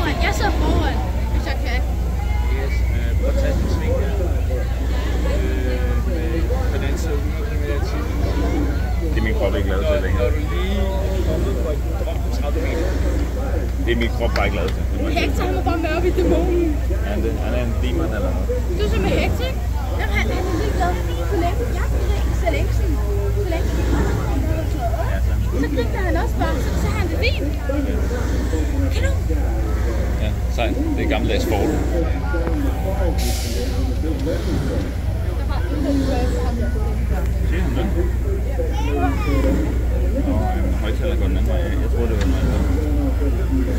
foran. Jeg sidder foran, hvis jeg kan. Yes, prøv at tage sådan en sving der. På den side 100 km i timen. Det er min krop ikke lavet til længere. Når du lige kommet på et drop på 30 meter. Det er min krop bare ikke lavet til. Hector, han var bare med op i dæmonen. Han er en demon eller noget. Du er som med Hector, ikke? Jamen, han er lige glad for længe. Jeg kan ikke så længe siden. Så længe siden. Ja, Så griner han også bare, så har han det fint. Kan du? ja, sejt. Det er gammeldags forhold. Der var en, der Siger han det? Og højtaler går den anden vej. Jeg tror, det var noget andet.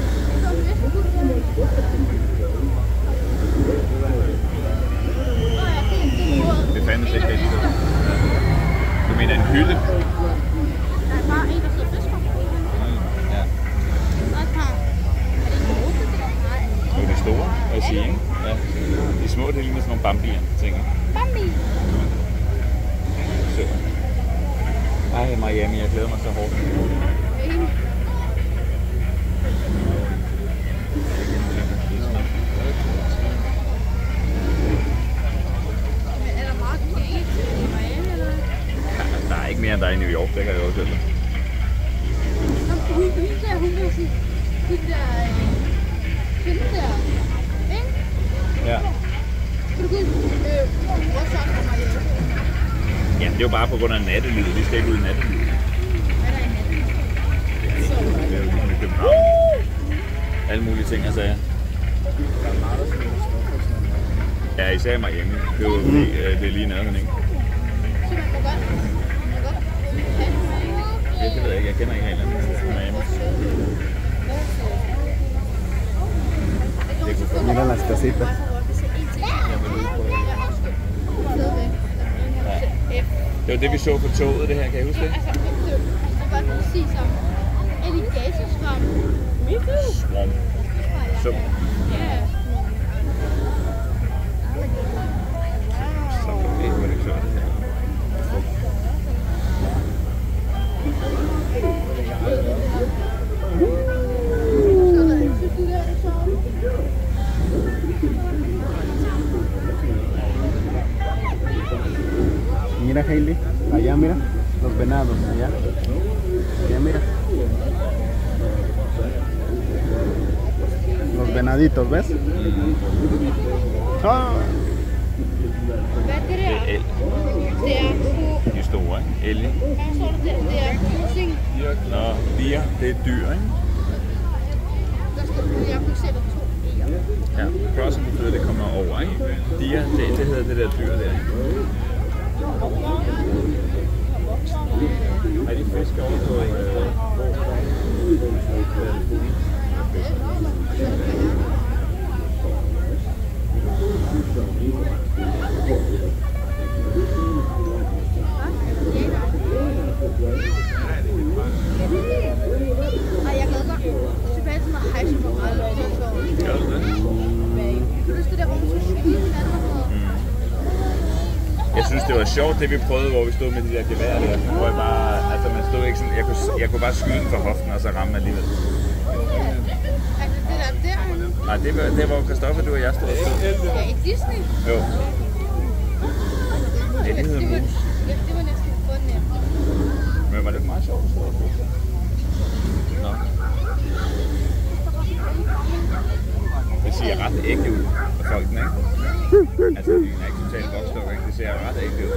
Det fandtes ikke rigtigt. Du mener en hylde? Der er bare en, der sidder og fisker. Ja. Og et par. Er det ikke rote? Nej. Det er de store, vil jeg sige, ikke? Ja. De små, det ligner sådan nogle bambier, tænker jeg. Bambi. Så. Ej, Miami, jeg glæder mig så hårdt. Er der meget galt i Miami, eller hvad? Ja, der er ikke mere, end der er i New York, det kan jeg også høre. Hun der, kvinde der, ikke? Ja. Kan du gå også fra Miami? Ja, det er jo bare på grund af nattelivet. Vi skal ikke ud i nattelivet. Hvad er der i natten? Det er jo ligesom i København. Alle mulige ting, altså. Ja, især i Miami. Det er jo fordi, det er lige nærheden, ikke? Så man kan godt have det med, ikke? Ja, det ved jeg ikke. Jeg kender ikke reglerne i Miami. Det kunne få. Mira las casitas. Det var det, vi så på toget, det her. Kan I huske det? Altså, det var præcis som alligatorskram. Skrum. Så. Ja. Så kan vi ikke, hvad det så det her. Mira, Hailey, allá mira, los venados, allá. Allá mira. Los venaditos, ¿ves? Ah. Hvad er det der? Det er el. Det er på... De store, ikke? Elge. Hvad står der der? Det er cruising. Nå, dier, det er dyr, ikke? Der står, jeg kunne sætte 2 Ja, crossing betyder, det kommer over, ikke? Dier, det hedder det der dyr der, ikke? Er de fisk over på... Ej, jeg glæder mig tilbage til noget hejse for meget lov. Gør du det? Kan du huske det der, hvor man skulle skyde hinanden og sådan noget? Jeg synes, det var sjovt, det vi prøvede, hvor vi stod med de der geværer der. Hvor jeg bare, altså man stod ikke sådan, jeg kunne bare skyde den fra hoften, og så ramme alligevel. Altså det der derinde? Nej, det var Christoffer, du og jeg stod og stod. Ja, i Disney. Jo. Ja, det hedder mus. Ja, det var næsten for nemt. Men var det meget sjovt at stå og stå? Nå. Det ser ret ægte ud af folkene, ikke? Altså, det er ikke totalt voksduk, ikke? Det ser ret ægte ud.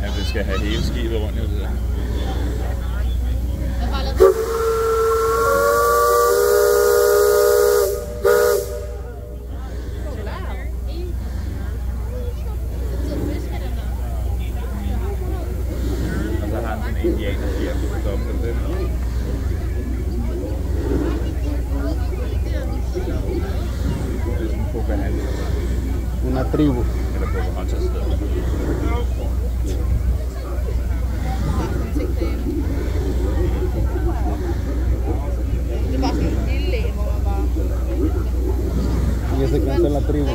Ja, det skal have hele skibet rundt, jo, det der. Jeg har lavet Og så har han sådan en indianerskjær på toppen af det. Det er sådan en Pocahontas. Una tribu. Eller Pocahontas sted. det var sådan en lille læge, hvor man bare... Y ese que es la tribu.